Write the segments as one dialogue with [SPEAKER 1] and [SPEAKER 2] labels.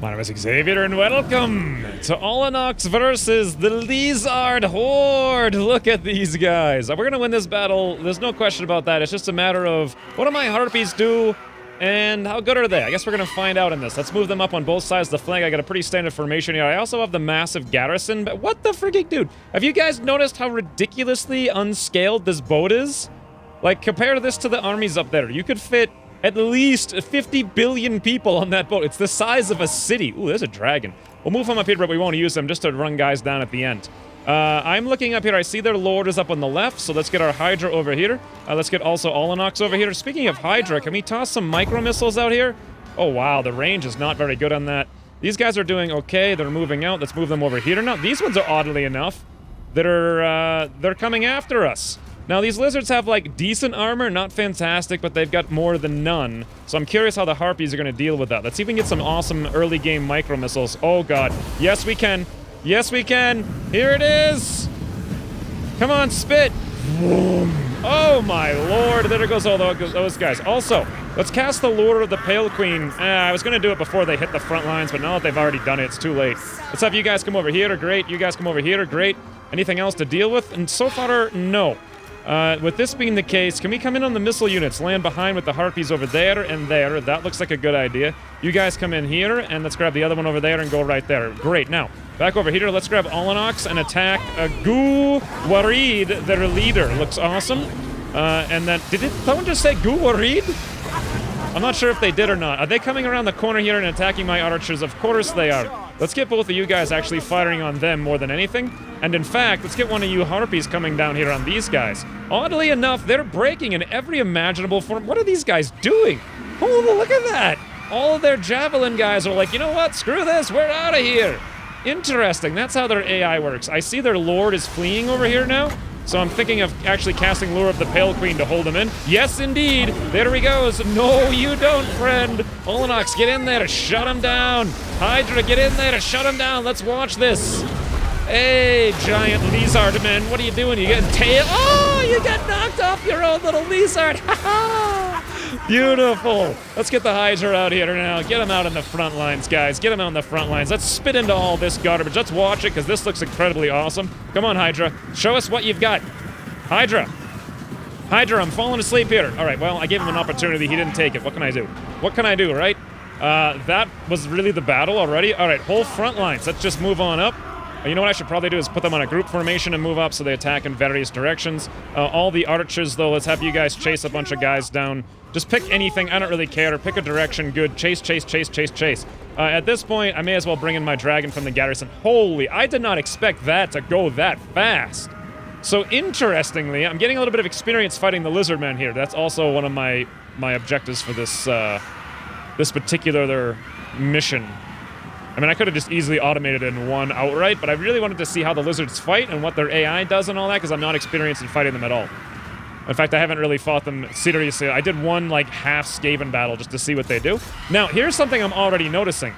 [SPEAKER 1] My name is Xavier, and welcome to Olinox versus the Lizard Horde. Look at these guys. We're gonna win this battle. There's no question about that. It's just a matter of what do my harpies do, and how good are they? I guess we're gonna find out in this. Let's move them up on both sides of the flank. I got a pretty standard formation here. I also have the massive garrison, but what the freaking dude? Have you guys noticed how ridiculously unscaled this boat is? Like, compare this to the armies up there. You could fit at least 50 billion people on that boat. It's the size of a city. Ooh, there's a dragon. We'll move them up here, but we won't use them just to run guys down at the end. I'm looking up here. I see their lord is up on the left, so let's get our Hydra over here. Let's get also Olinox over here. Speaking of Hydra, can we toss some micro missiles out here? Oh, wow, the range is not very good on that. These guys are doing okay. They're moving out. Let's move them over here. Now, these ones are oddly enough that are, they're coming after us. Now, these lizards have, like, decent armor, not fantastic, but they've got more than none. So I'm curious how the harpies are going to deal with that. Let's see if we can get some awesome early-game micro-missiles. Oh, God. Yes, we can. Yes, we can. Here it is. Come on, spit. Oh, my lord. There goes all those guys. Also, let's cast the Lure of the Pale Queen. I was going to do it before they hit the front lines, but now that they've already done it, it's too late. Let's have you guys come over here. Great. You guys come over here. Great. Anything else to deal with? And so far, no. With this being the case, can we come in on the missile units, land behind with the harpies over there and there? That looks like a good idea. You guys come in here, and let's grab the other one over there and go right there. Great. Now, back over here, let's grab Olinox and attack Gu Warid, their leader. Looks awesome. And then, did someone just say Gu Warid? I'm not sure if they did or not. Are they coming around the corner here and attacking my archers? Of course they are. Let's get both of you guys actually firing on them more than anything. And in fact, let's get one of you harpies coming down here on these guys. Oddly enough, they're breaking in every imaginable form. What are these guys doing? Oh, look at that. All of their javelin guys are like, you know what? Screw this. We're out of here. Interesting. That's how their AI works. I see their lord is fleeing over here now. So I'm thinking of actually casting Lure of the Pale Queen to hold him in. Yes, indeed. There he goes. No, you don't, friend. Olinox, get in there to shut him down. Hydra, get in there to shut him down. Let's watch this. Hey, giant lizard man. What are you doing? You getting tail? Oh, you got knocked off your own little lizard. Ha ha. Beautiful. Let's get the Hydra out here now. Get him out in the front lines, guys. Get him out in the front lines. Let's spit into all this garbage. Let's watch it, because this looks incredibly awesome. Come on, Hydra. Show us what you've got. Hydra. Hydra, I'm falling asleep here. All right, well, I gave him an opportunity. He didn't take it. What can I do? What can I do, right? That was really the battle already. All right, whole front lines. Let's just move on up. You know what I should probably do is put them on a group formation and move up so they attack in various directions. All the archers, though, let's have you guys chase a bunch of guys down. Just pick anything. I don't really care. Pick a direction. Good. Chase, chase, chase, chase, chase. At this point, I may as well bring in my dragon from the garrison. Holy, I did not expect that to go that fast. So interestingly, I'm getting a little bit of experience fighting the lizard man here. That's also one of my objectives for this this particular mission. I mean, I could have just easily automated it in one outright, but I really wanted to see how the lizards fight and what their AI does and all that, because I'm not experienced in fighting them at all. In fact, I haven't really fought them seriously. I did one, like, half Skaven battle just to see what they do. Now, here's something I'm already noticing.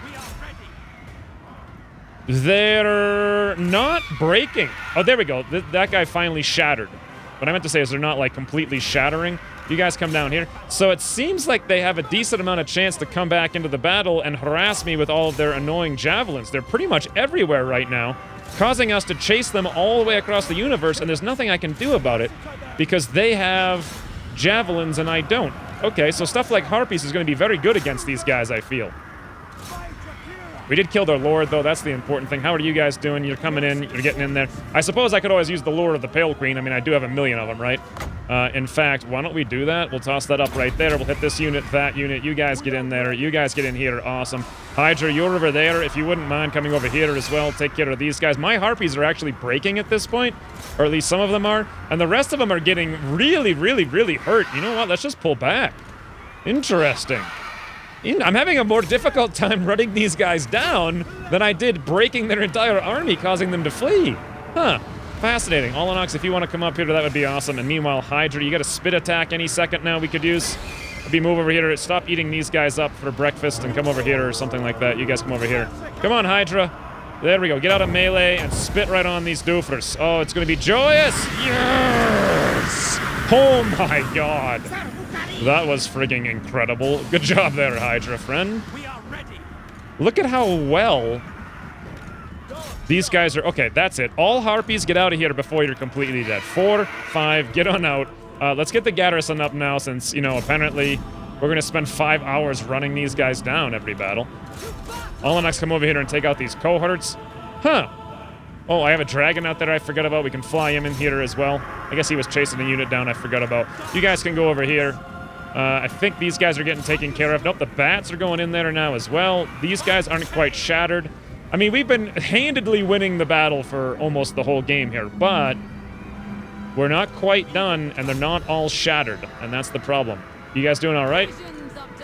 [SPEAKER 1] They're not breaking. Oh, there we go. That guy finally shattered. What I meant to say is they're not, like, completely shattering. You guys come down here. So it seems like they have a decent amount of chance to come back into the battle and harass me with all of their annoying javelins. They're pretty much everywhere right now, causing us to chase them all the way across the universe, and there's nothing I can do about it because they have javelins and I don't. Okay, so stuff like harpies is going to be very good against these guys, I feel. We did kill their lord, though. That's the important thing. How are you guys doing? You're coming in. You're getting in there. I suppose I could always use the Lure of the Pale Queen. I mean, I do have a million of them, right? In fact, why don't we do that? We'll toss that up right there. We'll hit this unit, that unit. You guys get in there. You guys get in here. Awesome. Hydra, you're over there. If you wouldn't mind coming over here as well, take care of these guys. My harpies are actually breaking at this point, or at least some of them are, and the rest of them are getting really, really, really hurt. You know what? Let's just pull back. Interesting. I'm having a more difficult time running these guys down than I did breaking their entire army, causing them to flee. Huh. Fascinating. Olinox, if you want to come up here, that would be awesome. And meanwhile, Hydra, you got a spit attack any second now we could use. Maybe move over here. Stop eating these guys up for breakfast and come over here or something like that. You guys come over here. Come on, Hydra. There we go. Get out of melee and spit right on these doofers. Oh, it's going to be joyous. Yes! Oh my god. That was frigging incredible. Good job there, Hydra friend. Look at how well these guys are. Okay, that's it. All Harpies, get out of here before you're completely dead. 4, 5, get on out. Let's get the garrison up now since, you know, apparently we're going to spend 5 hours running these guys down every battle. Olanax, come over here and take out these cohorts. Huh. Oh, I have a dragon out there I forgot about. We can fly him in here as well. I guess he was chasing a unit down I forgot about. You guys can go over here. I think these guys are getting taken care of. Nope, the bats are going in there now as well. These guys aren't quite shattered. I mean, we've been handedly winning the battle for almost the whole game here, but we're not quite done, and they're not all shattered, and that's the problem. You guys doing all right?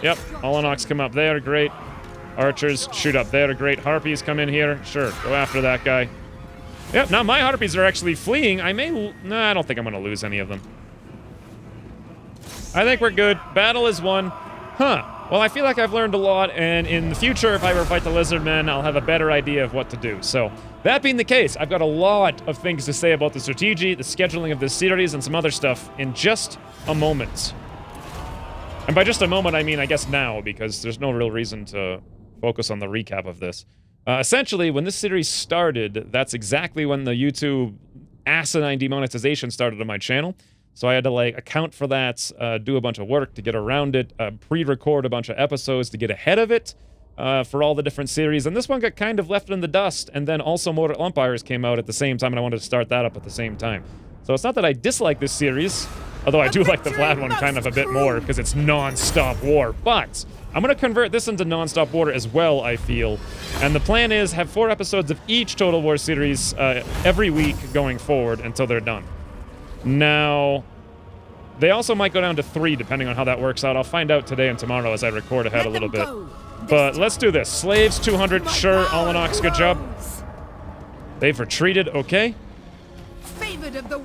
[SPEAKER 1] Yep, Olanox come up there, great. Archers shoot up there, great. Harpies come in here. Sure, go after that guy. Yep, now my Harpies are actually fleeing. I don't think I'm going to lose any of them. I think we're good. Battle is won. Huh. Well, I feel like I've learned a lot, and in the future, if I ever fight the Lizardmen, I'll have a better idea of what to do. So, that being the case, I've got a lot of things to say about the strategy, the scheduling of this series, and some other stuff in just a moment. And by just a moment, I mean, I guess now, because there's no real reason to focus on the recap of this. Essentially, when this series started, that's exactly when the YouTube asinine demonetization started on my channel. So I had to, like, account for that, do a bunch of work to get around it, pre-record a bunch of episodes to get ahead of it for all the different series. And this one got kind of left in the dust, and then also Mortal Empires came out at the same time, and I wanted to start that up at the same time. So it's not that I dislike this series, although I do like the Vlad one kind of a bit more, because it's non-stop war. But I'm going to convert this into non-stop war as well, I feel. And the plan is have 4 episodes of each Total War series every week going forward until they're done. Now, they also might go down to 3, depending on how that works out. I'll find out today and tomorrow as I record ahead a little bit. But let's do this. Slaves, 200. Sure, Olanox, good job. They've retreated, okay.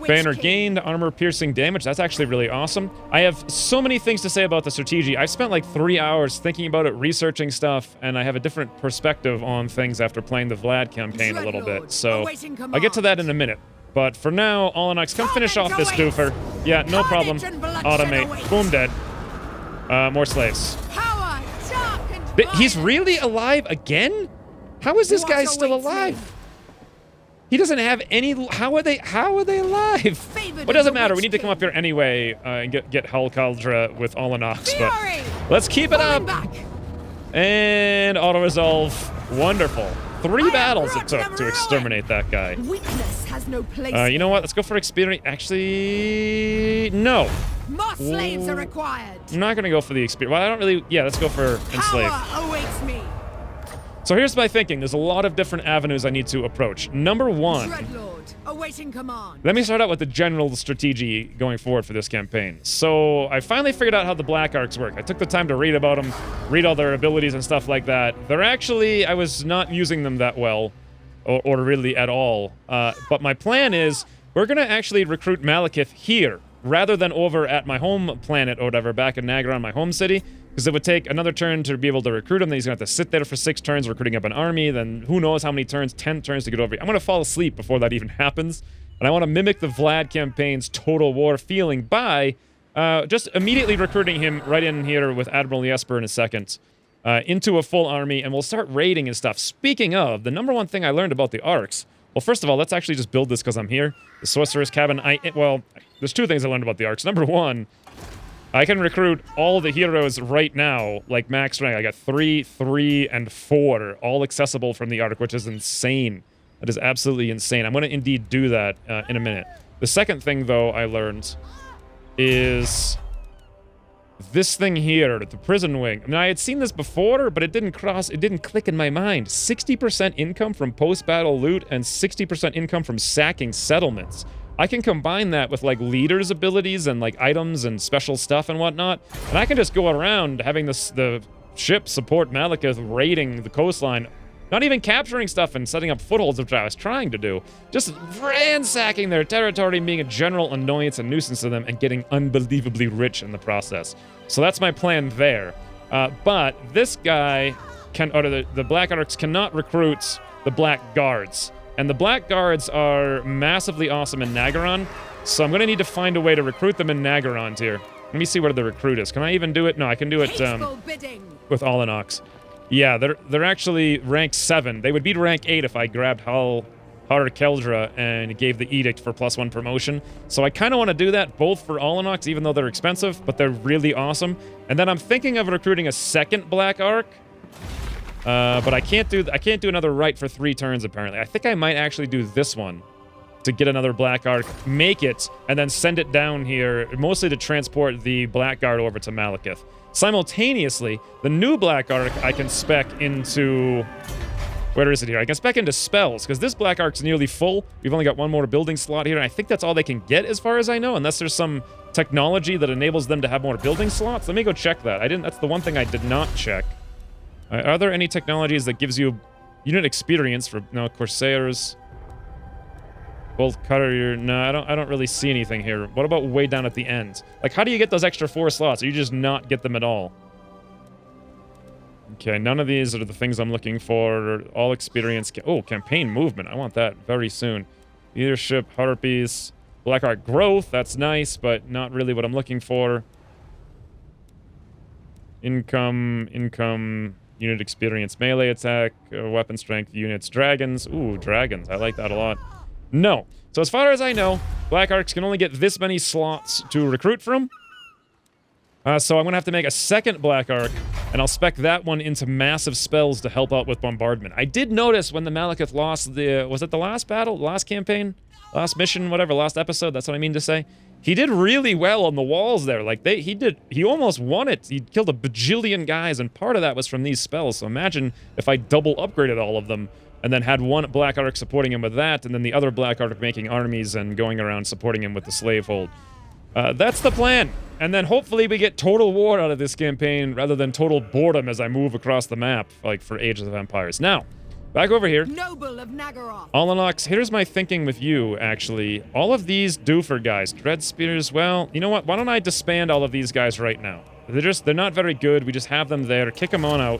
[SPEAKER 1] Banner gained, armor-piercing damage. That's actually really awesome. I have so many things to say about the strategy. I've spent like 3 hours thinking about it, researching stuff, and I have a different perspective on things after playing the Vlad campaign a little bit. So I'll get to that in a minute. But for now, Olanox, come finish off this doofer. Yeah, no problem. Automate. Boom, dead. More slaves. He's really alive again? How is this guy still alive? He doesn't have any... How are they alive? Well, it doesn't matter. We need to come up here anyway and get Hull Caldra with Olanox. But let's keep it up. And auto-resolve. Wonderful. 3 battles it took to exterminate that guy.
[SPEAKER 2] Weakness has no place.
[SPEAKER 1] You know what? Let's go for experience. Actually, no.
[SPEAKER 2] More slaves are required.
[SPEAKER 1] I'm not going to go for the experience. Well, I don't really... Yeah, let's go for enslave.
[SPEAKER 2] Power awaits me.
[SPEAKER 1] So here's my thinking. There's a lot of different avenues I need to approach. Number 1...
[SPEAKER 2] Dreadlord, awaiting command.
[SPEAKER 1] Let me start out with the general strategy going forward for this campaign. So I finally figured out how the Black Arcs work. I took the time to read about them, read all their abilities and stuff like that. They're actually... I was not using them that well, or really at all. But my plan is, we're going to actually recruit Malekith here, rather than over at my home planet or whatever, back in Nagaron, my home city. Because it would take another turn to be able to recruit him. Then he's going to have to sit there for 6 turns recruiting up an army. Then who knows how many turns, 10 turns to get over. I'm going to fall asleep before that even happens. And I want to mimic the Vlad campaign's Total War feeling by just immediately recruiting him right in here with Admiral Jesper in a second into a full army. And we'll start raiding and stuff. Speaking of, the number 1 thing I learned about the arcs. Well, first of all, let's actually just build this because I'm here. The Sorcerer's Cabin. Well, there's 2 things I learned about the arcs. Number 1... I can recruit all the heroes right now, like max rank. I got 3, 3, and 4, all accessible from the Arc, which is insane. That is absolutely insane. I'm going to indeed do that in a minute. The second thing, though, I learned is this thing here, the prison wing. I mean, I had seen this before, but it didn't click in my mind. 60% income from post-battle loot and 60% income from sacking settlements. I can combine that with, like, leaders' abilities and, like, items and special stuff and whatnot. And I can just go around having the ship support Malekith raiding the coastline. Not even capturing stuff and setting up footholds, which I was trying to do. Just ransacking their territory and being a general annoyance and nuisance to them and getting unbelievably rich in the process. So that's my plan there. But this guy the Black Arcs cannot recruit the Black Guards. And the Black Guards are massively awesome in Nagaron, so I'm going to need to find a way to recruit them in Nagaron here. Let me see where the recruit is. Can I even do it? No, I can do it with Olanox. Yeah, they're actually rank 7. They would be rank 8 if I grabbed Har Keldra and gave the edict for +1 promotion. So I kind of want to do that both for Allanox, even though they're expensive, but they're really awesome. And then I'm thinking of recruiting a second Black Arc. But I can't do another right for 3 turns apparently. I think I might actually do this one to get another Black Arc, make it, and then send it down here, mostly to transport the Blackguard over to Malekith. Simultaneously, the new Black Arc I can spec into... Where is it here? I can spec into spells, because this Black Arc's nearly full. We've only got 1 more building slot here, and I think that's all they can get as far as I know, unless there's some technology that enables them to have more building slots. Let me go check that. That's the one thing I did not check. Are there any technologies that gives you unit experience for... No, Corsairs... Bolt Cutter, no, I don't really see anything here. What about way down at the end? Like, how do you get those extra 4 slots? Or you just not get them at all? Okay, none of these are the things I'm looking for. All experience... Oh, campaign movement. I want that very soon. Leadership, Harpies, Black Arc growth. That's nice, but not really what I'm looking for. Income, unit experience, melee attack, weapon strength, units, dragons. Ooh, dragons. I like that a lot. No. So as far as I know, Black Arcs can only get this many slots to recruit from. So I'm going to have to make a second Black Arc, and I'll spec that one into massive spells to help out with bombardment. I did notice when the Malekith lost the... Was it the last battle? Last campaign? Last mission? Whatever. Last episode? That's what I mean to say. He did really well on the walls there. Like, he almost won it. He killed a bajillion guys, and part of that was from these spells. So imagine if I double upgraded all of them, and then had one Black Arc supporting him with that, and then the other Black Arc making armies and going around supporting him with the slave hold. That's the plan. And then hopefully we get total war out of this campaign rather than total boredom as I move across the map, like for Age of Empires. Now, back over here.
[SPEAKER 2] Noble of Nagaroth.
[SPEAKER 1] Allanox, here's my thinking with you, actually. All of these doofer guys, Dread Spears, well, you know what? Why don't I disband all of these guys right now? They're not very good. We just have them there. Kick them on out.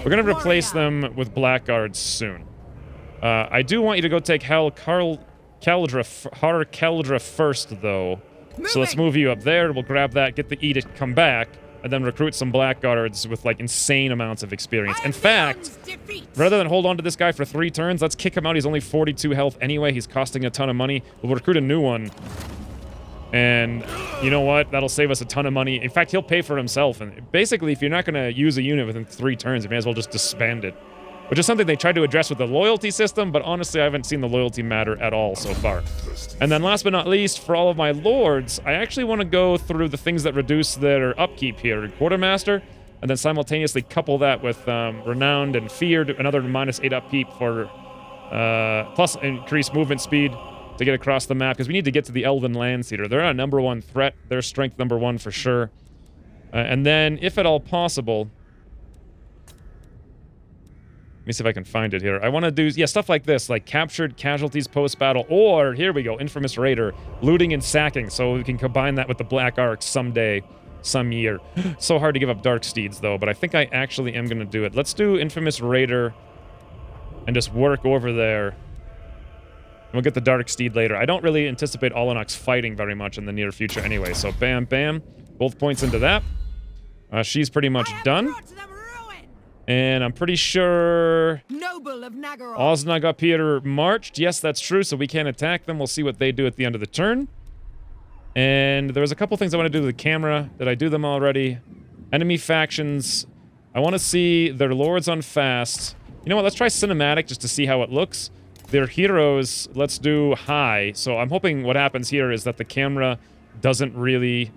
[SPEAKER 1] We're going to replace them with Blackguards soon. I do want you to go take Har Keldra first, though. So let's move you up there. We'll grab that, get the edict, come back, and then recruit some Blackguards with, like, insane amounts of experience. In fact, rather than hold on to this guy for 3 turns, let's kick him out. He's only 42 health anyway. He's costing a ton of money. We'll recruit a new one. And you know what? That'll save us a ton of money. In fact, he'll pay for himself. And basically, if you're not going to use a unit within 3 turns, you may as well just disband it. Which is something they tried to address with the loyalty system, but honestly, I haven't seen the loyalty matter at all so far. And then last but not least, for all of my lords, I actually want to go through the things that reduce their upkeep here. Quartermaster, and then simultaneously couple that with Renowned and Feared, another -8 upkeep for plus increased movement speed to get across the map, because we need to get to the Elven Landseeker. They're our #1 threat. They're strength #1 for sure. And then, if at all possible... Let me see if I can find it here. I want to do, yeah, stuff like this, like captured casualties post-battle, or, here we go, Infamous Raider, looting and sacking, so we can combine that with the Black Arc someday, some year. So hard to give up Dark Steeds, though, but I think I actually am going to do it. Let's do Infamous Raider and just work over there. And we'll get the Dark Steed later. I don't really anticipate Allanox fighting very much in the near future anyway, so bam, bam. Both points into that. She's pretty much done. And I'm pretty sure
[SPEAKER 2] Noble of Nagaroth.
[SPEAKER 1] Osnag up here marched. Yes, that's true, so we can't attack them. We'll see what they do at the end of the turn. And there was a couple things I want to do to the camera. Did I do them already? Enemy factions. I want to see their lords on fast. You know what? Let's try cinematic just to see how it looks. Their heroes, let's do high. So I'm hoping what happens here is that the camera doesn't really...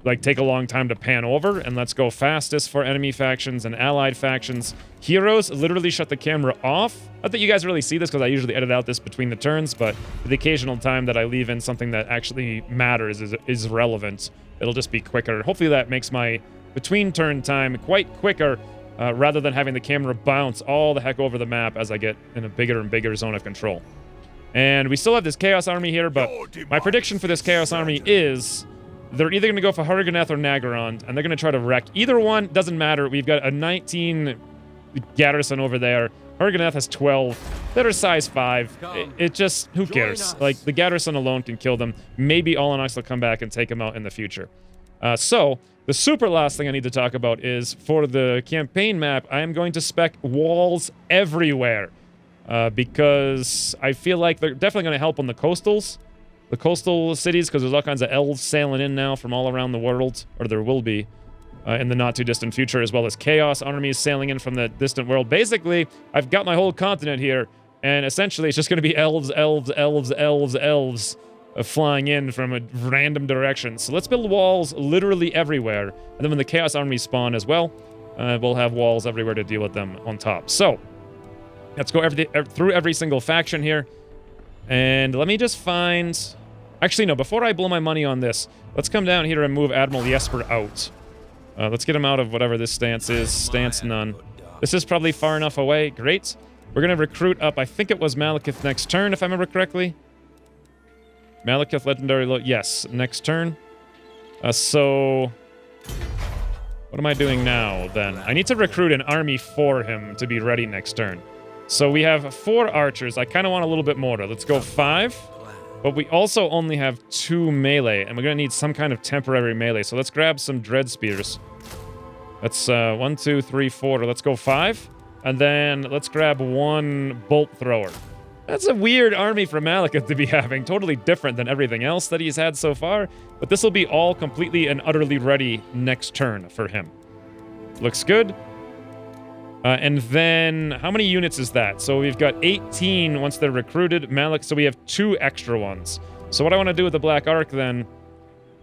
[SPEAKER 1] like, take a long time to pan over, and let's go fastest for enemy factions and allied factions. Heroes, literally shut the camera off. Not that you guys really see this, because I usually edit out this between the turns, but the occasional time that I leave in something that actually matters is relevant. It'll just be quicker. Hopefully that makes my between-turn time quite quicker, rather than having the camera bounce all the heck over the map as I get in a bigger and bigger zone of control. And we still have this Chaos Army here, but my prediction for this Chaos Army is... they're either going to go for Harganeth or Nagarond, and they're going to try to wreck either one. Doesn't matter. We've got a 19 garrison over there. Harganeth has 12. That are size 5. It just, who cares? Like, the garrison alone can kill them. Maybe Allanox will come back and take them out in the future. So, the super last thing I need to talk about is, for the campaign map, I am going to spec walls everywhere. Because I feel like they're definitely going to help on the coastal cities, because there's all kinds of elves sailing in now from all around the world, or there will be in the not-too-distant future, as well as chaos armies sailing in from the distant world. Basically, I've got my whole continent here, and essentially it's just going to be elves flying in from a random direction. So let's build walls literally everywhere, and then when the chaos armies spawn as well, we'll have walls everywhere to deal with them on top. So, let's go through every single faction here. And let me just find... Actually, no, before I blow my money on this, let's come down here and move Admiral Jesper out. Let's get him out of whatever this stance is. Stance none. This is probably far enough away. Great. We're going to recruit up, I think it was Malekith next turn, if I remember correctly. Malekith Legendary... Yes, next turn. So... What am I doing now, then? I need to recruit an army for him to be ready next turn. So we have 4 archers. I kind of want a little bit more. Let's go 5. But we also only have 2 melee, and we're going to need some kind of temporary melee. So let's grab some dread spears. That's 1, 2, 3, 4. Let's go 5. And then let's grab 1 bolt thrower. That's a weird army for Malekith to be having. Totally different than everything else that he's had so far. But this will be all completely and utterly ready next turn for him. Looks good. And then, how many units is that? So we've got 18 once they're recruited. So we have 2 extra ones. So what I want to do with the Black Ark then...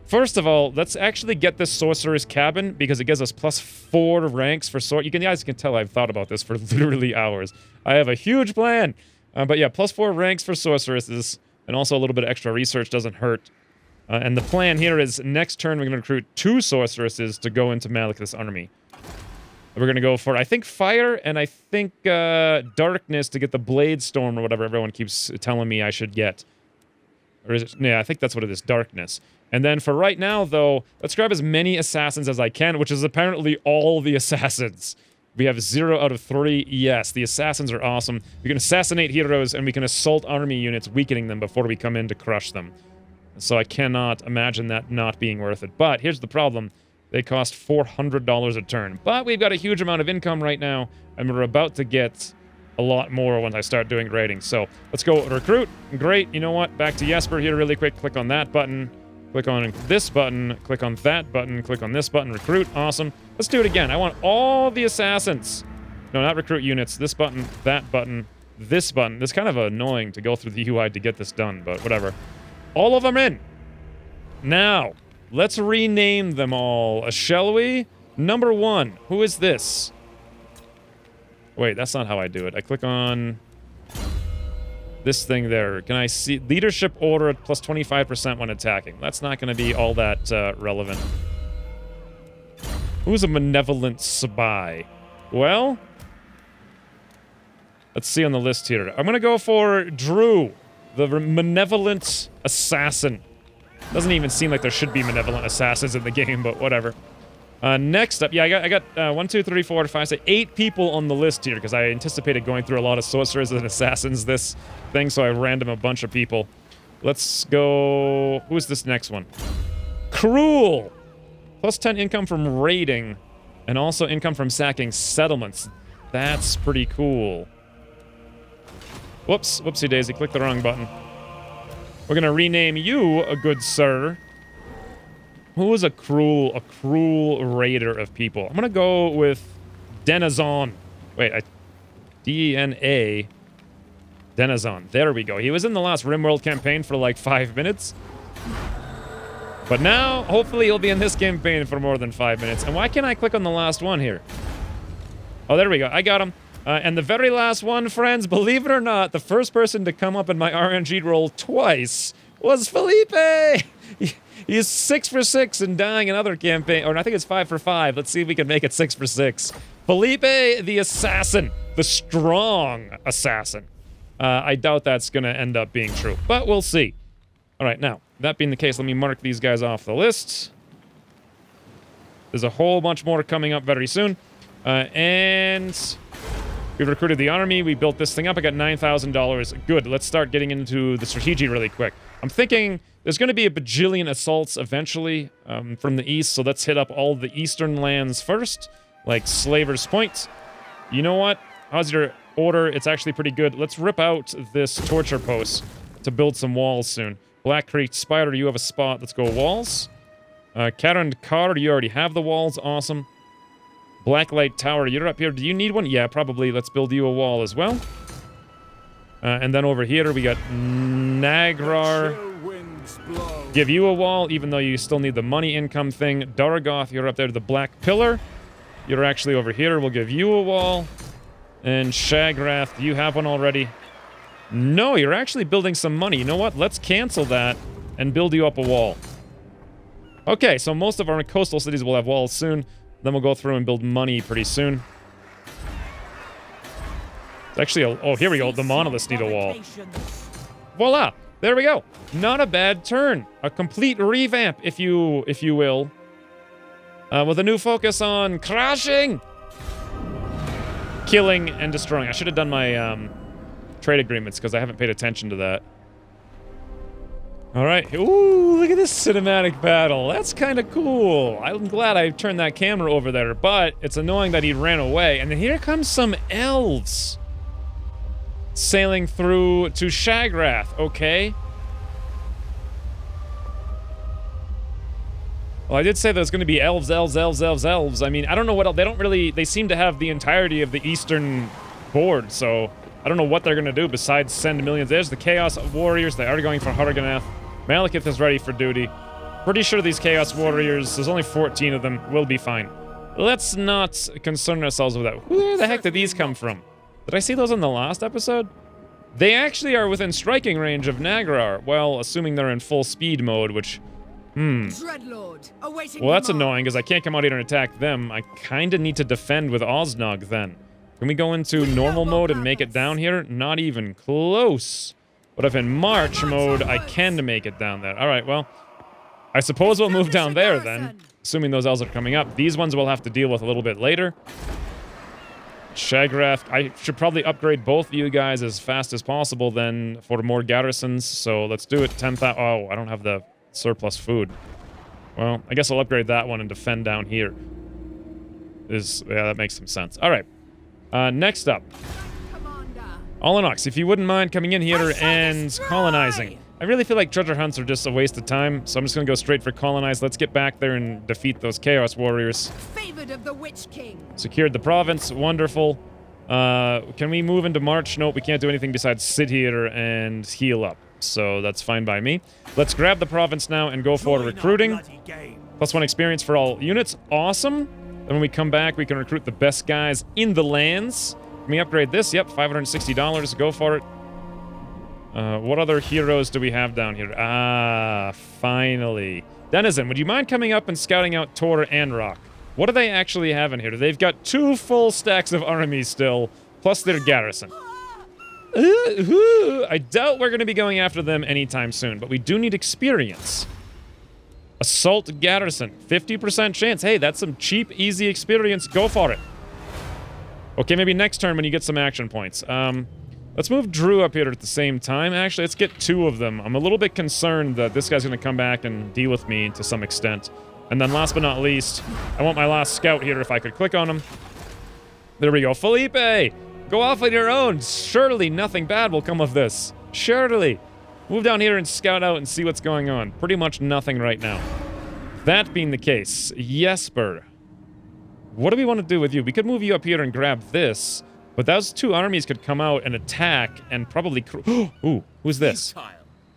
[SPEAKER 1] First of all, let's actually get this Sorcerer's Cabin, because it gives us +4 ranks for sword. You guys can tell I've thought about this for literally hours. I have a huge plan. But yeah, +4 ranks for Sorceresses, and also a little bit of extra research doesn't hurt. And the plan here is, next turn we're going to recruit 2 Sorceresses to go into Malekith's army. We're going to go for, I think, fire, and I think darkness to get the blade storm or whatever everyone keeps telling me I should get. Or is it? Yeah, I think that's what it is, darkness. And then for right now, though, let's grab as many assassins as I can, which is apparently all the assassins. We have 0 out of 3. Yes, the assassins are awesome. We can assassinate heroes, and we can assault army units, weakening them before we come in to crush them. So I cannot imagine that not being worth it. But here's the problem. They cost $400 a turn. But we've got a huge amount of income right now, and we're about to get a lot more when I start doing ratings. So let's go recruit. Great. You know what? Back to Jesper here really quick. Click on that button. Click on this button. Click on that button. Click on this button. Recruit. Awesome. Let's do it again. I want all the assassins. No, not recruit units. This button, that button, this button. It's kind of annoying to go through the UI to get this done, but whatever. All of them in. Now, let's rename them all, shall we? Number 1. Who is this? Wait, that's not how I do it. I click on this thing there. Can I see? Leadership order at plus 25% when attacking. That's not going to be all that relevant. Who's a malevolent spy? Well, let's see on the list here. I'm going to go for Drew, the malevolent assassin. Doesn't even seem like there should be malevolent assassins in the game, but whatever. Next up, yeah, I got 1, 2, 3, 4, 5, 6, 8 people on the list here, because I anticipated going through a lot of sorcerers and assassins this thing, so I random a bunch of people. Let's go... Who's this next one? Cruel! Plus 10 income from raiding, and also income from sacking settlements. That's pretty cool. Whoops, whoopsie daisy, clicked the wrong button. We're gonna rename you, a good sir. Who is a cruel raider of people? I'm gonna go with Denazon. Wait, D-E-N-A. Denazon. There we go. He was in the last RimWorld campaign for like 5 minutes. But now, hopefully he'll be in this campaign for more than 5 minutes. And why can't I click on the last one here? Oh, there we go. I got him. And the very last one, friends, believe it or not, the first person to come up in my RNG roll twice was Felipe! He's 6 for 6 and dying another campaign, or I think it's 5 for 5. Let's see if we can make it 6 for 6. Felipe the assassin, the strong assassin. I doubt that's going to end up being true, but we'll see. All right, now, that being the case, let me mark these guys off the list. There's a whole bunch more coming up very soon. And We've recruited the army. We built this thing up. I got $9,000. Good. Let's start getting into the strategy really quick. I'm thinking there's going to be a bajillion assaults eventually from the east, so let's hit up all the eastern lands first, like Slaver's Point. You know what? How's your order? It's actually pretty good. Let's rip out this torture post to build some walls soon. Black Creek Spider, you have a spot. Let's go walls. Karen Carr, you already have the walls. Awesome. Blacklight Tower, you're up here. Do you need one? Yeah, probably. Let's build you a wall as well. And then over here, we got Nagrar. Give you a wall, even though you still need the money income thing. Daragoth, you're up there to the Black Pillar. You're actually over here. We'll give you a wall. And Shagrath, you have one already. No, you're actually building some money. You know what? Let's cancel that and build you up a wall. Okay, so most of our coastal cities will have walls soon. Then we'll go through and build money pretty soon. It's actually oh, here we go. The monoliths need a wall. Voila! There we go. Not a bad turn. A complete revamp, if you will. With a new focus on crashing, killing, and destroying. I should have done my trade agreements because I haven't paid attention to that. All right. Ooh, look at this cinematic battle. That's kind of cool. I'm glad I turned that camera over there, but it's annoying that he ran away. And then here comes some elves sailing through to Shagrath. Okay. Well, I did say there's going to be elves. I mean, I don't know what else. They don't really... They seem to have the entirety of the eastern board, so I don't know what they're going to do besides send millions. There's the Chaos Warriors. They are going for Harganath. Malekith is ready for duty. Pretty sure these Chaos Warriors, there's only 14 of them, will be fine. Let's not concern ourselves with that. Where the heck did these come from? Did I see those in the last episode? They actually are within striking range of Nagrar. Well, assuming they're in full speed mode, which...
[SPEAKER 2] Dreadlord, awaiting
[SPEAKER 1] Well, that's
[SPEAKER 2] command.
[SPEAKER 1] annoying, because I can't come out here and attack them. I kind of need to defend with Oznog, then. Can we go into normal mode and make it down here? Not even close. But if in March mode, I can make it down there. All right, well, I suppose we'll move down there, then. Assuming those elves are coming up. These ones we'll have to deal with a little bit later. Shagrath, I should probably upgrade both of you guys as fast as possible, then, for more garrisons. So let's do it. 10,000. Oh, I don't have the surplus food. Well, I guess I'll upgrade that one and defend down here. Yeah, that makes some sense. All right. Next up. Allenox, if you wouldn't mind coming in here and colonizing. I really feel like treasure hunts are just a waste of time, so I'm just going to go straight for colonize. Let's get back there and defeat those Chaos Warriors.
[SPEAKER 2] Favored of the Witch King.
[SPEAKER 1] Secured the province. Wonderful. Can we move into March? Nope, we can't do anything besides sit here and heal up. So that's fine by me. Let's grab the province now and go for recruiting. +1 experience for all units. Awesome. Then when we come back, we can recruit the best guys in the lands. Can we upgrade this? Yep, $560. Go for it. What other heroes do we have down here? Ah, finally. Denizen, would you mind coming up and scouting out Tor and Rock? What do they actually have in here? They've got 2 full stacks of armies still, plus their garrison. I doubt we're going to be going after them anytime soon, but we do need experience. Assault garrison, 50% chance. Hey, that's some cheap, easy experience. Go for it. Okay, maybe next turn when you get some action points. Let's move Drew up here at the same time. Actually, let's get 2 of them. I'm a little bit concerned that this guy's going to come back and deal with me to some extent. And then last but not least, I want my last scout here if I could click on him. There we go. Felipe! Go off on your own. Surely nothing bad will come of this. Surely. Move down here and scout out and see what's going on. Pretty much nothing right now. That being the case, Jesper, what do we want to do with you? We could move you up here and grab this, but those 2 armies could come out and attack and probably... Ooh, who's this?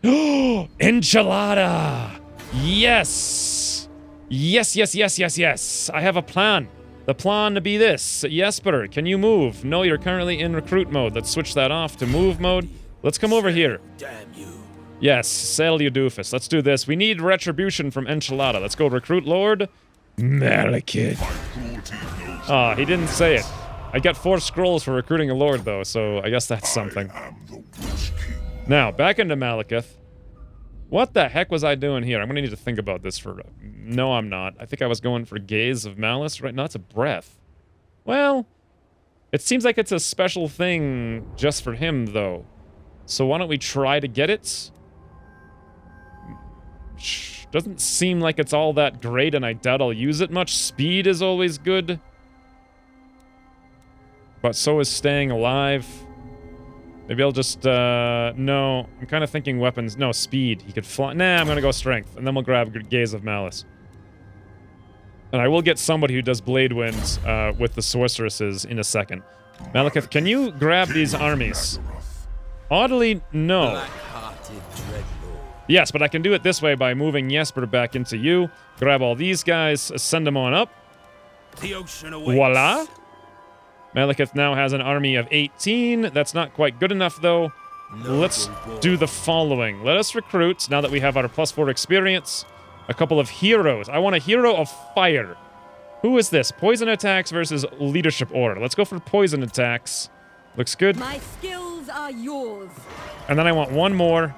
[SPEAKER 1] Enchilada! Yes! Yes. I have a plan. The plan to be this. Jesper, can you move? No, you're currently in recruit mode. Let's switch that off to move mode. Let's come over here.
[SPEAKER 3] Damn you.
[SPEAKER 1] Yes, sail you doofus. Let's do this. We need retribution from Enchilada. Let's go recruit Lord Malekith. Ah, he didn't say it. I got 4 scrolls for recruiting a Lord, though, so I guess that's something. Now, back into Malekith. What the heck was I doing here? I'm going to need to think about this for... No, I'm not. I think I was going for Gaze of Malice, right? No, that's a breath. Well, It seems like it's a special thing just for him, though. So why don't we try to get it? Doesn't seem like it's all that great, and I doubt I'll use it much. Speed is always good. But so is staying alive. Maybe I'll just, no. I'm kind of thinking weapons. No, speed. He could fly. Nah, I'm gonna go strength. And then we'll grab Gaze of Malice. And I will get somebody who does Blade Winds with the sorceresses in a second. Malekith, can you grab these armies? Oddly, no. Yes, but I can do it this way by moving Jesper back into you. Grab all these guys, send them on up. Voila. Malekith now has an army of 18. That's not quite good enough, though. Let's do the following. Let us recruit, now that we have our +4 experience, a couple of heroes. I want a hero of fire. Who is this? Poison attacks versus leadership order. Let's go for poison attacks. Looks good.
[SPEAKER 2] My skills are yours.
[SPEAKER 1] And then I want one more.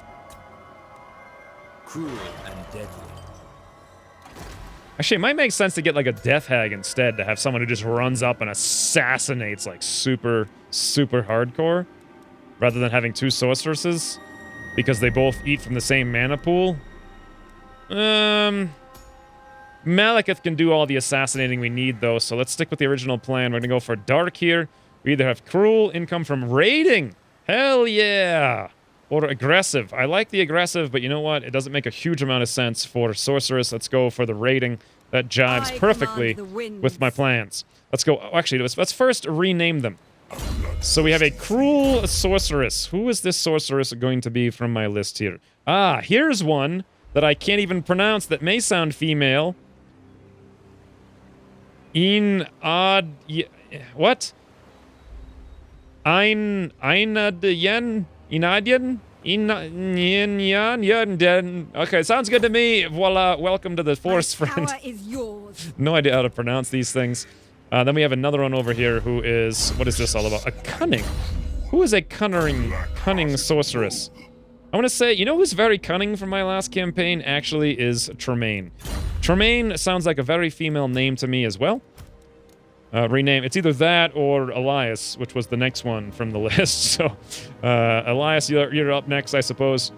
[SPEAKER 3] Cruel and deadly.
[SPEAKER 1] Actually, it might make sense to get like a death hag instead, to have someone who just runs up and assassinates like super hardcore, rather than having two sorceresses, because they both eat from the same mana pool. Malekith can do all the assassinating we need, though, so let's stick with the original plan. We're gonna go for dark here. We either have cruel, income from raiding. Hell yeah! Or aggressive. I like the aggressive, but you know what? It doesn't make a huge amount of sense for sorceress. Let's go for the raiding. That jives perfectly with my plans. Let's go. Oh, actually, let's first rename them. So we have a cruel sorceress. Who is this sorceress going to be from my list here? Ah, here's one that I can't even pronounce that may sound female. What? Einadyen? Inadyen? Okay, sounds good to me. Voila, welcome to the Force, friend.
[SPEAKER 2] Power is yours.
[SPEAKER 1] No idea how to pronounce these things. Then we have another one over here who is... What is this all about? A cunning. Who is a cunning sorceress? I want to say, you know who's very cunning from my last campaign? Actually is Tremaine. Tremaine sounds like a very female name to me as well. Rename. It's either that or Elias, which was the next one from the list. So, Elias, you're up next, I suppose.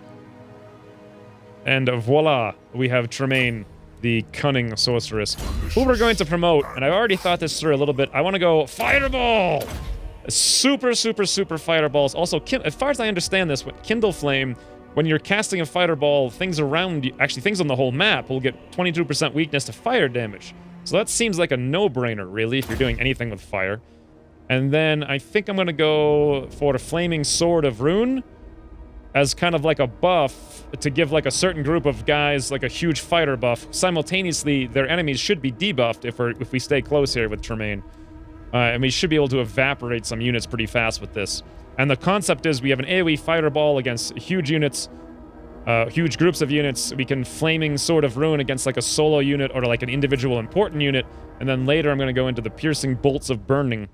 [SPEAKER 1] And voila, we have Tremaine, the cunning sorceress, who we're going to promote. And I already thought this through a little bit. I want to go Fireball! Super Fireballs. Also, as far as I understand this, Kindle Flame, when you're casting a Fireball, things around you, actually things on the whole map, will get 22% weakness to fire damage. So that seems like a no-brainer, really, if you're doing anything with fire. And then I think I'm going to go for a Flaming Sword of Rune as kind of like a buff to give like a certain group of guys like a huge fighter buff. Simultaneously, their enemies should be debuffed if we stay close here with Tremaine. And we should be able to evaporate some units pretty fast with this. And the concept is we have an AoE fireball against huge units, huge groups of units. We can Flaming Sword of Ruin against like a solo unit or like an individual important unit. And then later I'm going to go into the Piercing Bolts of Burning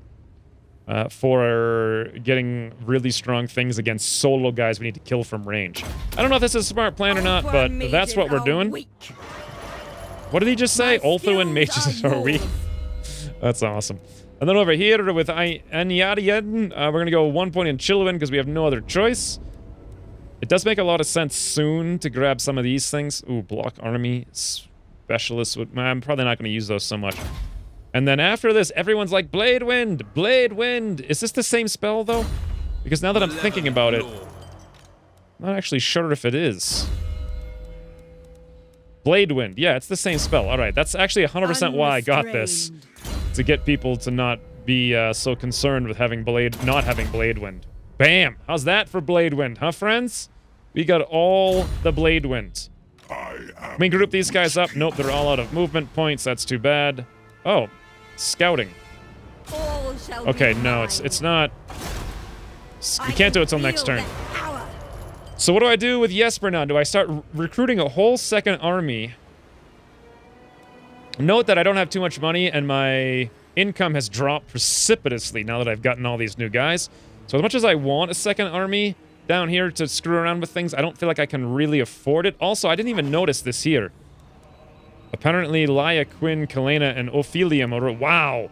[SPEAKER 1] for getting really strong things against solo guys we need to kill from range. I don't know if this is a smart plan or not, but that's what we're doing. What did he just say? Ulthu and mages are weak. That's awesome. And then over here with Anyadian, we're going to go 1 point in Chillwyn because we have no other choice. It does make a lot of sense soon to grab some of these things. Ooh, block army, specialists. I'm probably not going to use those so much. And then after this, everyone's like, Blade Wind, Blade Wind. Is this the same spell, though? Because now that I'm thinking about it, I'm not actually sure if it is. Blade Wind. Yeah, it's the same spell. All right, that's actually 100% why I got this. To get people to not be so concerned with not having Blade Wind. Bam! How's that for Blade Wind, huh, friends? We got all the Blade Wind. Can we group these guys up? Nope, they're all out of movement points. That's too bad. Oh, scouting. Okay, no, it's not. We can't do it till next turn. So what do I do with Jesper now? Do I start recruiting a whole second army? Note that I don't have too much money and my income has dropped precipitously now that I've gotten all these new guys. So as much as I want a second army down here to screw around with things, I don't feel like I can really afford it. Also, I didn't even notice this here. Apparently, Laia, Quinn, Kalena, and Ophelium are... Wow!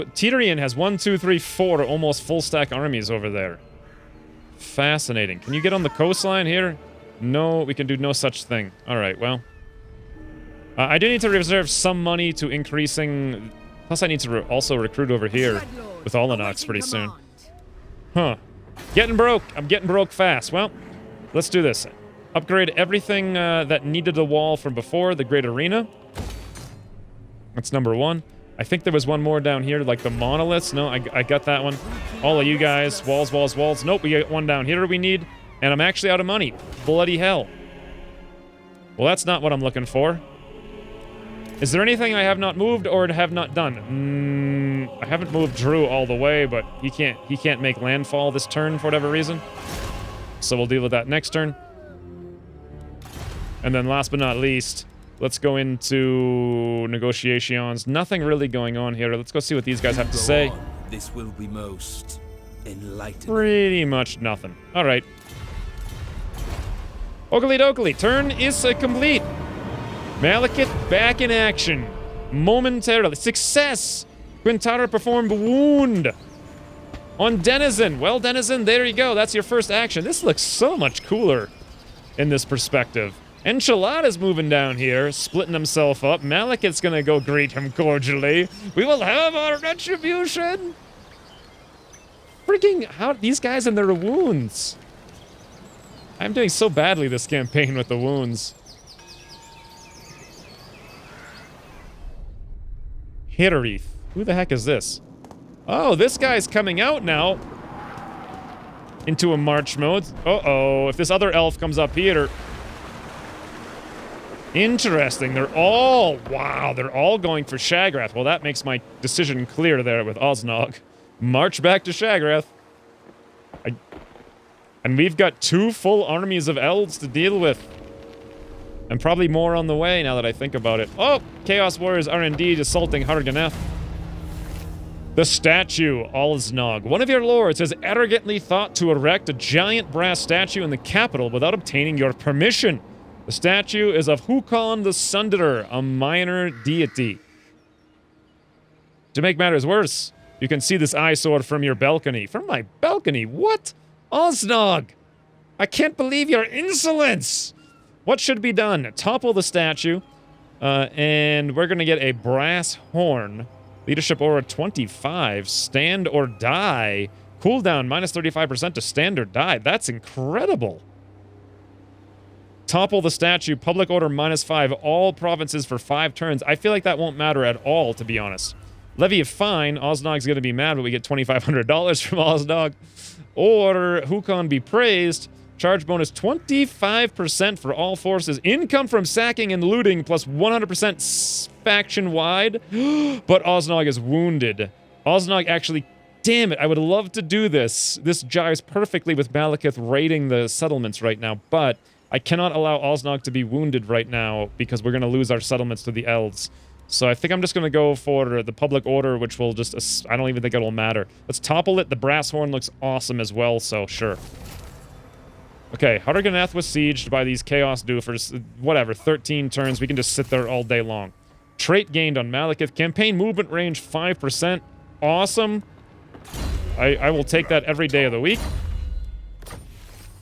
[SPEAKER 1] Tyrion has 1, 2, 3, 4 almost full stack armies over there. Fascinating. Can you get on the coastline here? No, we can do no such thing. Alright, well. I do need to reserve some money to increasing... Plus I need to also recruit over here with Olenox pretty soon. Huh. Getting broke. I'm getting broke fast. Well, let's do this. Upgrade everything that needed a wall from before, the Great Arena. That's number 1. I think there was one more down here, like the monoliths. No, I got that one. All of you guys, walls, walls, walls. Nope, we got one down here we need. And I'm actually out of money. Bloody hell. Well, that's not what I'm looking for. Is there anything I have not moved or have not done? I haven't moved Drew all the way, but he can't make landfall this turn for whatever reason. So we'll deal with that next turn. And then last but not least, let's go into negotiations. Nothing really going on here. Let's go see what these guys have to say.
[SPEAKER 3] This will be most enlightening.
[SPEAKER 1] Pretty much nothing. All right. Oakley dokley. Turn is complete. Malekith back in action. Momentarily. Success! Quintara performed wound on Denizen. Well, Denizen, there you go. That's your first action. This looks so much cooler in this perspective. Enchilada's moving down here, splitting himself up. Malekith's gonna go greet him cordially. We will have our retribution! Freaking how these guys and their wounds. I'm doing so badly this campaign with the wounds. Hitterith. Who the heck is this? Oh, this guy's coming out now. Into a march mode. Uh-oh, if this other elf comes up here. Interesting. They're all... Wow, they're all going for Shagrath. Well, that makes my decision clear there with Osnog. March back to Shagrath. And we've got 2 full armies of elves to deal with. And probably more on the way now that I think about it. Oh! Chaos Warriors are indeed assaulting Harganeth. The statue, Osnog. One of your lords has arrogantly thought to erect a giant brass statue in the capital without obtaining your permission. The statue is of Hukon the Sunderer, a minor deity. To make matters worse, you can see this eyesore from your balcony. From my balcony? What? Osnog! I can't believe your insolence! What should be done? Topple the statue, and we're gonna get a brass horn. Leadership aura 25. Stand or die. Cooldown minus 35% to stand or die. That's incredible. Topple the statue. Public order minus 5. All provinces for 5 turns. I feel like that won't matter at all, to be honest. Levy a fine. Osnog's gonna be mad, but we get $2,500 from Osnog. Or Hukon be praised. Charge bonus 25% for all forces. Income from sacking and looting plus 100% faction-wide. But Osnog is wounded. Osnog actually... Damn it, I would love to do this. This jives perfectly with Malekith raiding the settlements right now, but I cannot allow Osnog to be wounded right now because we're going to lose our settlements to the elves. So I think I'm just going to go for the public order, which will just... I don't even think it'll matter. Let's topple it. The brass horn looks awesome as well, so sure. Okay, Harganeth was sieged by these Chaos Doofers. Whatever, 13 turns. We can just sit there all day long. Trait gained on Malekith. Campaign movement range 5%. Awesome. I will take that every day of the week.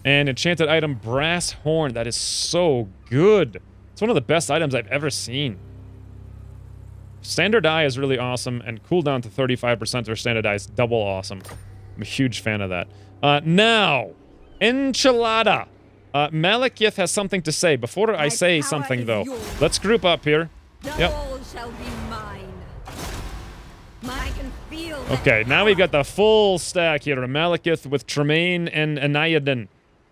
[SPEAKER 1] And enchanted item, Brass Horn. That is so good. It's one of the best items I've ever seen. Standard die is really awesome, and cooldown to 35% for standard die is double awesome. I'm a huge fan of that. Now... Enchilada. Malekith has something to say. Before I say something, though, let's group up here. Yep. Okay, now we've got the full stack here. Malekith with Tremaine and Aniadan.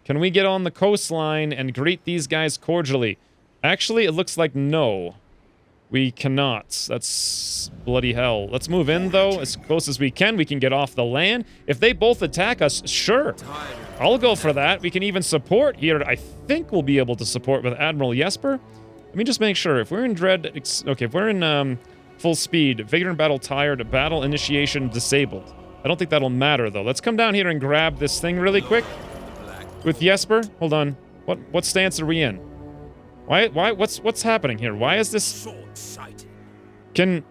[SPEAKER 1] Can we get on the coastline and greet these guys cordially? Actually, it looks like no. We cannot. That's bloody hell. Let's move in, though, as close as we can. We can get off the land. If they both attack us, sure. I'll go for that. We can even support here. I think we'll be able to support with Admiral Jesper. Let me just make sure. If we're in dread... Okay, if we're in full speed, Vigor in battle tired, battle initiation disabled. I don't think that'll matter, though. Let's come down here and grab this thing really quick. With Jesper. Hold on. What stance are we in? Why, what's happening here? Why is this... Can...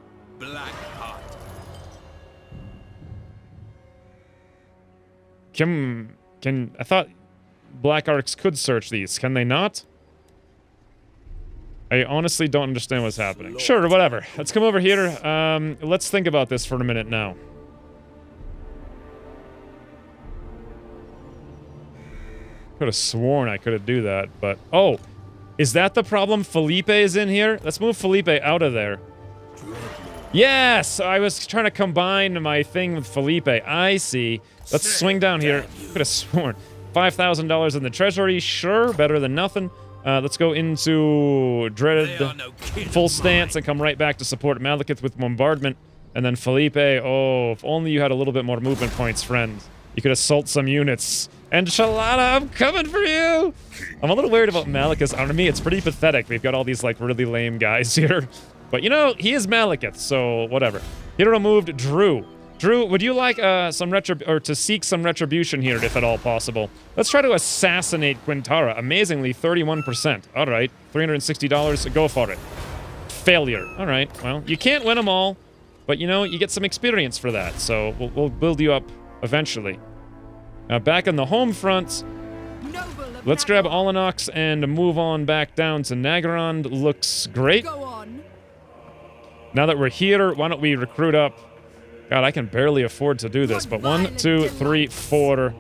[SPEAKER 1] I thought Black Arcs could search these. Can they not? I honestly don't understand what's happening. Sure, whatever. Let's come over here. Let's think about this for a minute now. Could have sworn I could do that, but... Oh! Is that the problem? Felipe is in here? Let's move Felipe out of there. Yes! I was trying to combine my thing with Felipe. I see. Let's swing down here. Could have sworn. $5,000 in the treasury. Sure, better than nothing. Let's go into Dreaded full stance and come right back to support Malekith with bombardment. And then Felipe, oh, if only you had a little bit more movement points, friend. You could assault some units. Enchilada, I'm coming for you! I'm a little worried about Malekith's army. It's pretty pathetic. We've got all these, like, really lame guys here. But, you know, he is Malekith, so whatever. Hero moved Drew. Drew, would you like to seek some retribution here, if at all possible? Let's try to assassinate Quintara. Amazingly, 31%. All right, $360. Go for it. Failure. All right. Well, you can't win them all, but you know you get some experience for that. So we'll build you up eventually. Now back on the home front, let's grab Olenox and move on back down to Nagorond. Looks great.
[SPEAKER 2] Go on.
[SPEAKER 1] Now that we're here, why don't we recruit up? God, I can barely afford to do this, but 1, 2, 3, 4,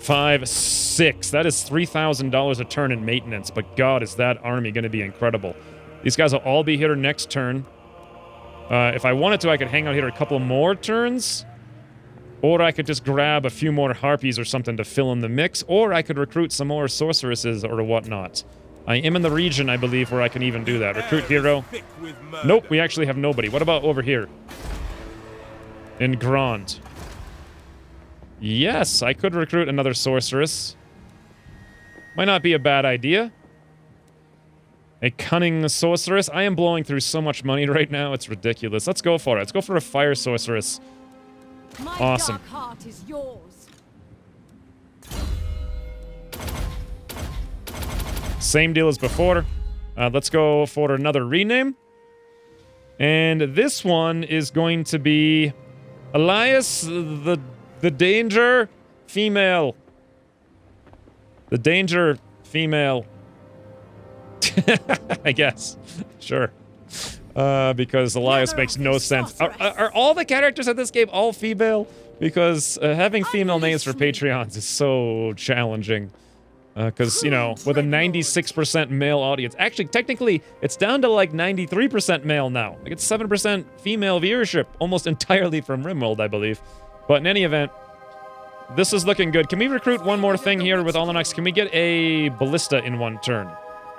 [SPEAKER 1] 5, 6. That is $3,000 a turn in maintenance, but God, is that army going to be incredible. These guys will all be here next turn. If I wanted to, I could hang out here a couple more turns, or I could just grab a few more harpies or something to fill in the mix, or I could recruit some more sorceresses or whatnot. I am in the region, I believe, where I can even do that. Recruit hero. Nope, we actually have nobody. What about over here? In Grand. Yes, I could recruit another sorceress. Might not be a bad idea. A cunning sorceress. I am blowing through so much money right now, it's ridiculous. Let's go for it. Let's go for a fire sorceress. Awesome.
[SPEAKER 2] My dark heart is yours.
[SPEAKER 1] Same deal as before. Let's go for another rename. And this one is going to be Elias the Danger Female. The Danger Female. I guess. Sure. Because Elias makes no sense. Are all the characters in this game all female? Because having female names for Patreons is so challenging. Because, you know, with a 96% male audience. Actually, technically, it's down to like 93% male now. Like it's 7% female viewership, almost entirely from RimWorld, I believe. But in any event, this is looking good. Can we recruit one more thing here with Olenox? Can we get a ballista in one turn?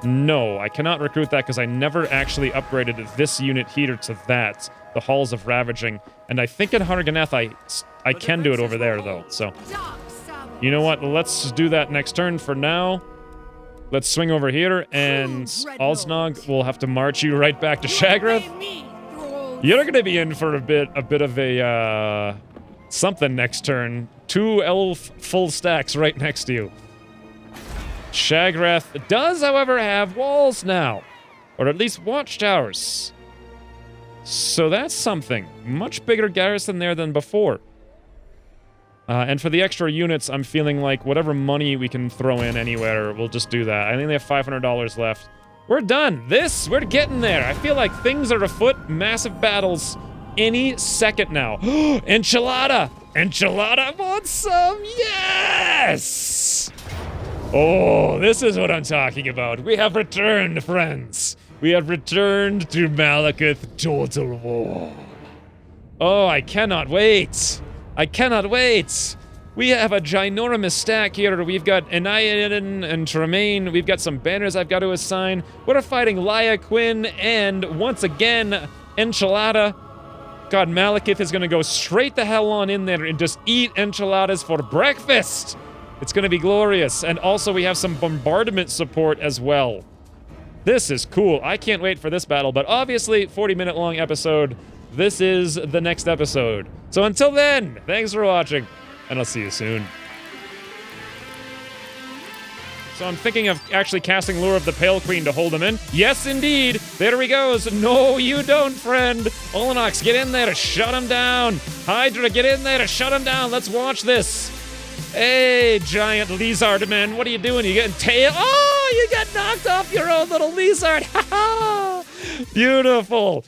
[SPEAKER 1] No, I cannot recruit that because I never actually upgraded this unit here to that. The Halls of Ravaging. And I think in Harganeth I can do it over there, though. So, you know what? Let's do that next turn. For now, let's swing over here, and Alsnog will have to march you right back to Shagrath. You're going to be in for a bit of a, something next turn. 2 elf full stacks right next to you. Shagrath does, however, have walls now. Or at least watchtowers. So that's something. Much bigger garrison there than before. And for the extra units, I'm feeling like whatever money we can throw in anywhere, we'll just do that. I think they have $500 left. We're done. We're getting there. I feel like things are afoot. Massive battles any second now. Enchilada! Enchilada wants some! Yes! Oh, this is what I'm talking about. We have returned, friends. We have returned to Malekith Total War. Oh, I cannot wait. I cannot wait. We have a ginormous stack here. We've got Eniadan and Tremaine. We've got some banners I've got to assign. We're fighting Laia Quinn and, once again, Enchilada. God, Malekith is going to go straight the hell on in there and just eat enchiladas for breakfast. It's going to be glorious. And also, we have some bombardment support as well. This is cool. I can't wait for this battle. But obviously, 40-minute long episode. This is the next episode. So until then, thanks for watching, and I'll see you soon. So I'm thinking of actually casting Lure of the Pale Queen to hold him in. Yes, indeed. There he goes. No, you don't, friend. Olenox, get in there to shut him down. Hydra, get in there to shut him down. Let's watch this. Hey, giant lizard man, what are you doing? You getting tail? Oh, you got knocked off your own little lizard. Ha ha! Beautiful.